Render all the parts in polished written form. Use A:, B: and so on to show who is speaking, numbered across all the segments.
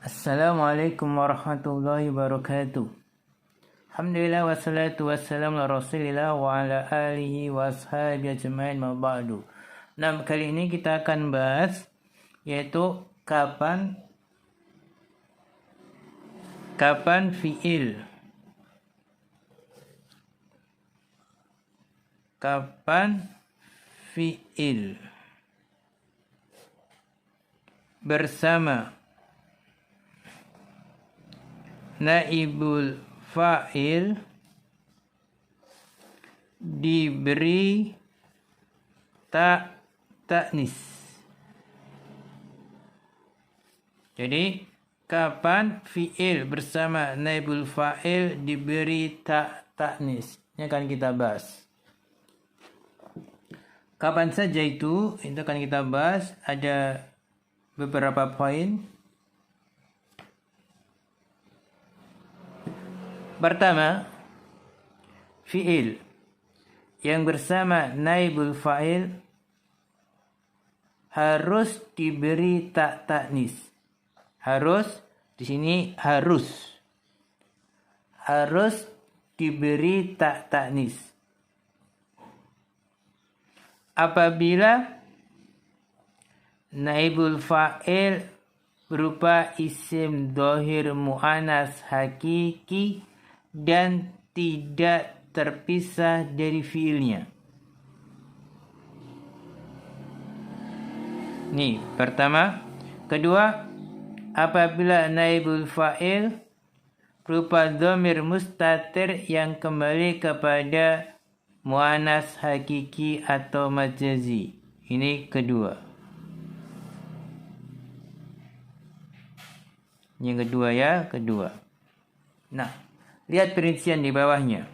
A: Assalamualaikum warahmatullahi wabarakatuh. Alhamdulillah wassalatu wassalamu ala rasulillah wa ala alihi wa ashabihi ajma'in ma ba'du. Nah, kali ini kita akan bahas yaitu kapan fiil. Kapan fiil bersama naibul fa'il diberi ta'nis. Jadi kapan fi'il bersama naibul fa'il diberi ta'nis? Ini akan kita bahas. Kapan saja itu akan kita bahas. Ada beberapa poin. Pertama, fi'il yang bersama naibul fa'il harus diberi ta'nis. Harus di sini harus diberi ta'nis. Apabila naibul fa'il berupa isim dhohir mu'annas hakiki dan tidak terpisah dari fiilnya. Nih, pertama. Kedua, apabila naibul fa'il berupa dhamir mustatir yang kembali kepada mu'annas hakiki atau majazi. Ini kedua. Yang kedua ya, kedua. Nah, lihat perincian di bawahnya.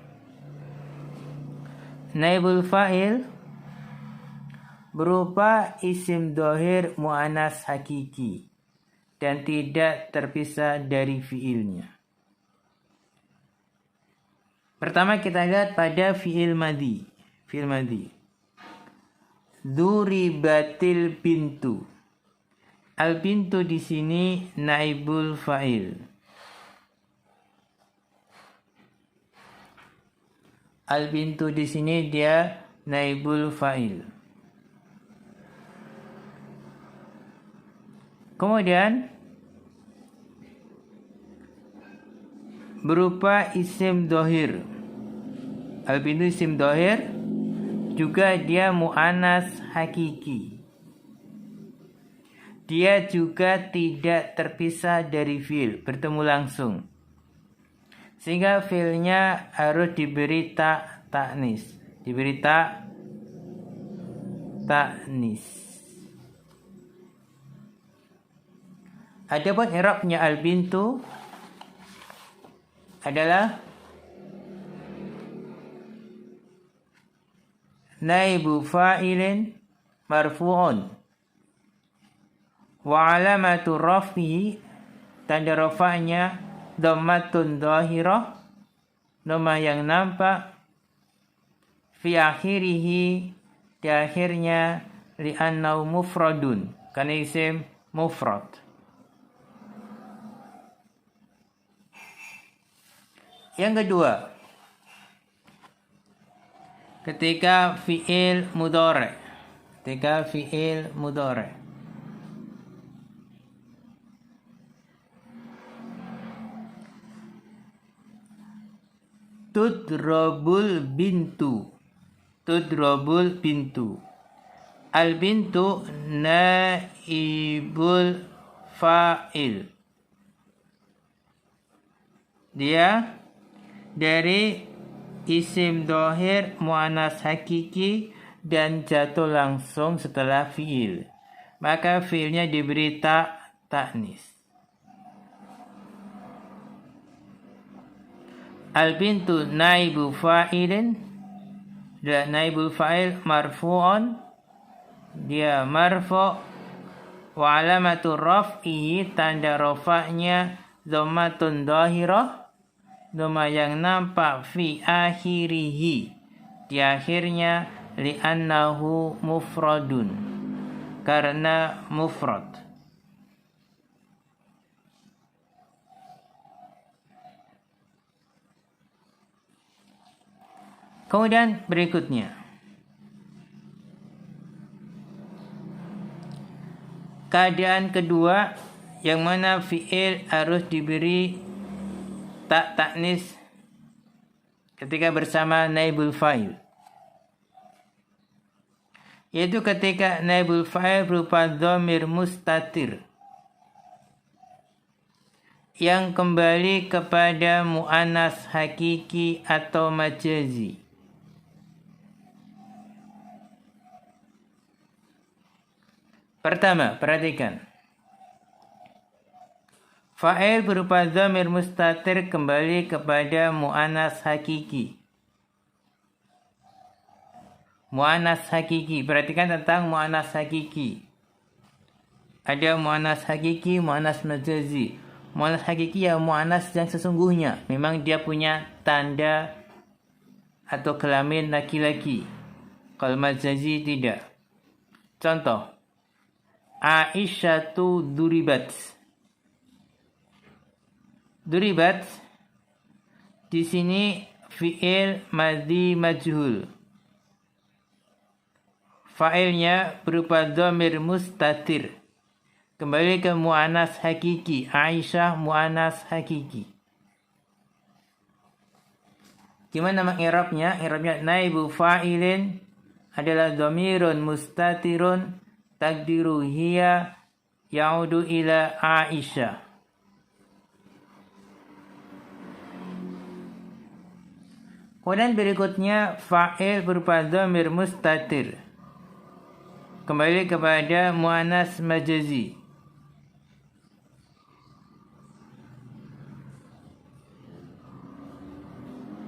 A: Naibul fa'il berupa isim dhohir mu'annas hakiki dan tidak terpisah dari fiilnya. Pertama kita lihat pada fiil madhi. Fiil madhi. Duribatil bintu. Al bintu di sini naibul fa'il. Al bintu di sini dia naibul fa'il. Kemudian berupa isim dhohir. Al bintu isim dhohir juga dia mu'annas hakiki. Dia juga tidak terpisah dari fiil, bertemu langsung. Sehingga fiilnya harus diberi ta'nis. Diberi ta'nis. Adapun i'rabnya al bintu adalah naibu fa'ilin marfu'un wa alamatu raf'ihi, tanda rafa'nya dhammatun dhahirah, dhamma yang nampak, fi akhirihi, di akhirnya, li'annahu mufradun, karena isim mufrad. Yang kedua, ketika fi'il mudhari'. Tudrabul bintu. Al bintu naibul fa'il. Dia dari isim dhohir mu'annas hakiki dan jatuh langsung setelah fi'il. Maka fi'ilnya diberi ta'nis. Al bintu naibu fa'ilin, dan naibul fa'il marfu'un, dia marfu', wa alamatu raf'ihi, tanda rafa'nya dhammatun dhahirah, dhamma yang nampak, fi akhirihi, di akhirnya, li'annahu mufradun, karena mufrad. Kemudian berikutnya, keadaan kedua yang mana fi'il harus diberi tak taknis ketika bersama naibul fa'il, yaitu ketika naibul fa'il berupa dhamir mustatir yang kembali kepada mu'annas hakiki atau majazi. Pertama, perhatikan. Fa'il berupa dhamir mustatir kembali kepada mu'annas hakiki. Mu'annas hakiki. Perhatikan tentang mu'annas hakiki. Ada mu'annas hakiki, mu'annas majazi. Mu'annas hakiki ya mu'annas yang sesungguhnya. Memang dia punya tanda atau kelamin laki-laki. Kalau majazi tidak. Contoh. Aisyatu duribat. Duribat di sini fi'il madhi majhul. Fa'ilnya berupa dhamir mustatir. Kembali ke mu'annas hakiki. Aisyah mu'annas hakiki. Gimana mengirabnya? Irabnya naibu fa'ilin adalah dhamirun mustatirun takdiru hiya ya'udu ila Aisyah. Kemudian berikutnya fa'il berupa dhamir mustatir. Kembali kepada mu'annas majazi.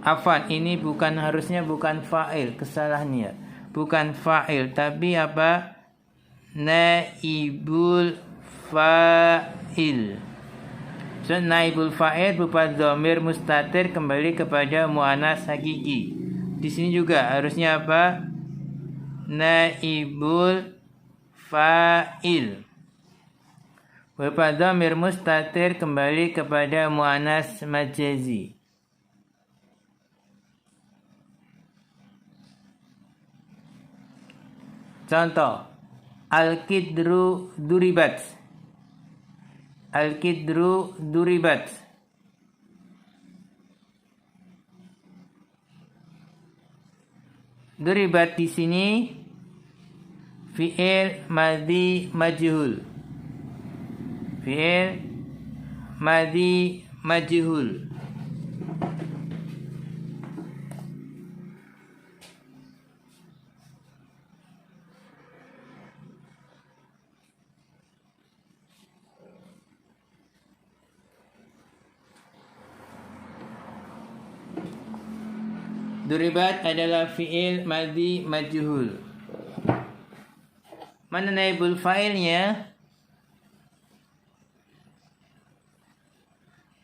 A: Afwan, ini harusnya bukan fa'il, kesalahannya. Bukan fa'il, tapi apa? Naibul fa'il. So, naibul fa'il berupa dhamir mustatir kembali kepada mu'annas hakiki. Di sini juga harusnya apa? Naibul fa'il berupa dhamir mustatir kembali kepada mu'annas majazi. Contoh, al-kidru duribat. Al-kidru duribat. Duribat di sini fi'il madhi majhul. Fi'il madhi majhul. Duribat adalah fi'il madhi majhul. Mana naibul fa'ilnya?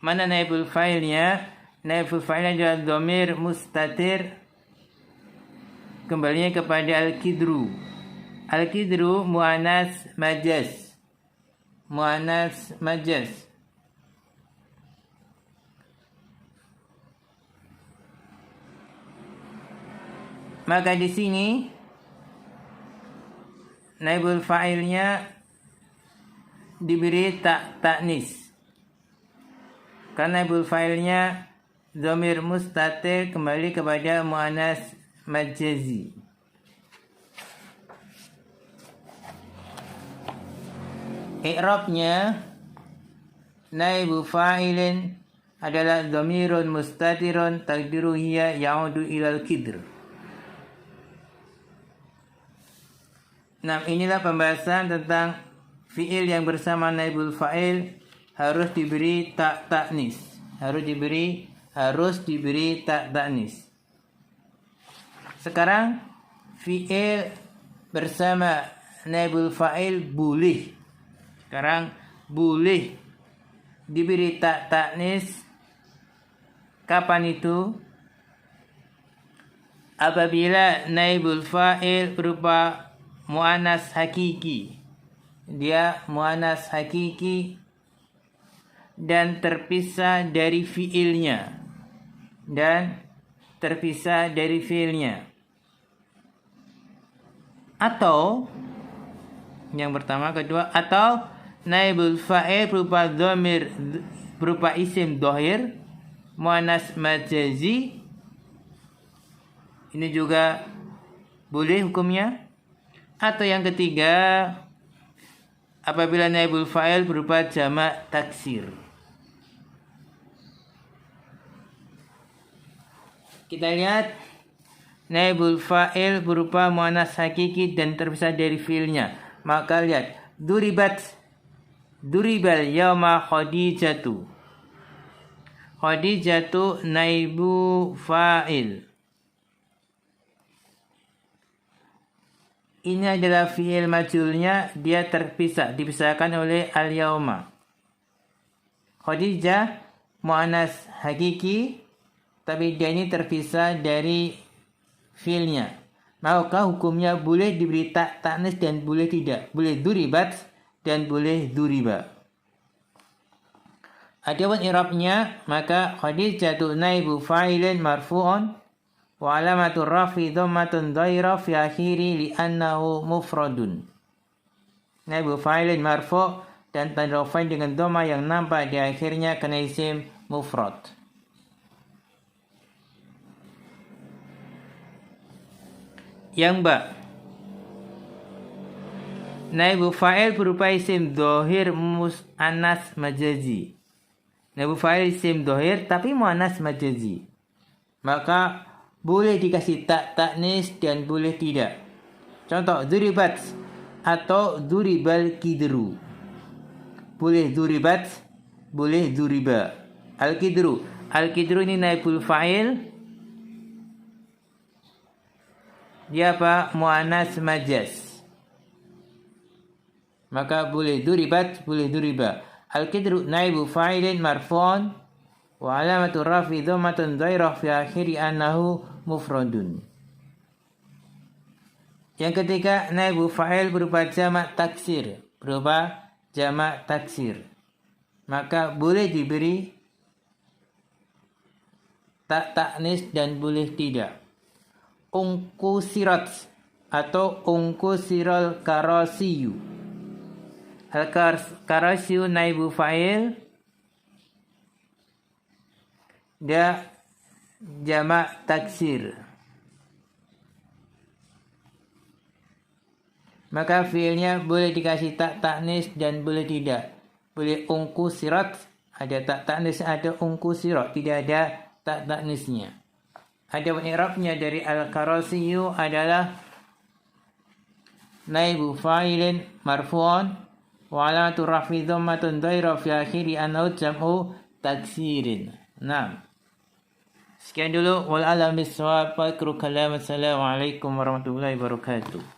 A: Mana naibul fa'ilnya? Naibul fa'ilnya adalah dhamir mustatir kembalinya kepada al-kidru. Al-kidru mu'annas majaz. Mu'annas majaz. Maka di sini naibul fa'ilnya diberi taknis. Karena naibul fa'ilnya dhamir mustatir kembali kepada mu'annas majazi. I'rabnya naibu fa'ilin adalah dhamirun mustatirun takdiru hiya ya'udu ilal kidr. Nah, inilah pembahasan tentang fi'il yang bersama naibul fa'il harus diberi taknis. Harus diberi taknis. Sekarang fi'il bersama naibul fa'il boleh. Sekarang boleh diberi taknis. Kapan itu? Apabila naibul fa'il berupa mu'annas hakiki. Dia mu'annas hakiki dan terpisah dari fi'ilnya. Dan terpisah dari fiilnya. Atau yang pertama, kedua, atau naibul fa'il berupa dhamir, berupa isim dhahir muannas majazi. Ini juga boleh hukumnya. Atau yang ketiga, apabila naibul fa'il berupa jamak taksir. Kita lihat naibul fa'il berupa muannas hakiki dan terpisah dari fiilnya. Maka lihat, duribal yauma khadijatu. Khadijatu naibu fa'il. Ini adalah fi'il majhulnya, dia dipisahkan oleh al-yauma. Khadijah muannas hakiki, tapi dia ini terpisah dari fiilnya. Maka hukumnya boleh diberi ta'nis dan boleh tidak. Boleh duribat dan boleh duriba. Adapun i'rabnya, maka khadijatu naibu fa'ilin marfu'un wa alamatur rafi dhammatun dhaira fi akhiri li'annahu mufradun. Naibu fa'ilin marfu' dan tanda rafai dengan dhamma yang nampak di akhirnya karena isim mufrad. Yang ba, naibu fa'il berupa isim dhohir mu'annas majazi. Naibu fa'il isim dhohir tapi mu'annas majazi. Maka boleh dikasih ta'nis dan boleh tidak. Contoh, duribat atau duribal kidru. Boleh duribat, boleh duriba. Al-kidru. Al-kidru ini naibul fa'il. Dia apa? Mu'annas majaz. Maka boleh duribat, boleh duriba. Al-kidru naibu fa'ilin marfu'un wa alamatu rafi dhammatun dhairah fi akhiri annahu mufradun. Yang ketiga, naibu fa'il berupa jamak taksir. Berupa jamak taksir. Maka boleh diberi ta'nis dan boleh tidak. Ungkusirat atau ungkusiral karasiyu. Al-karasiyu naibu fa'il, dia jamak taksir. Maka fiilnya boleh dikasih ta'nis dan boleh tidak. Boleh ungkusirat, ada ta'nis, ada ungkusirat, tidak ada ta'nisnya. Adapun i'rabnya dari al-karasiyu adalah naibu fa'ilin marfu'un wa alamatu rafi dhammatun dhairah fi akhiri annahu jam'u taksirin. Nah, sekian dulu wal alam bisawab. Assalamualaikum warahmatullahi wabarakatuh.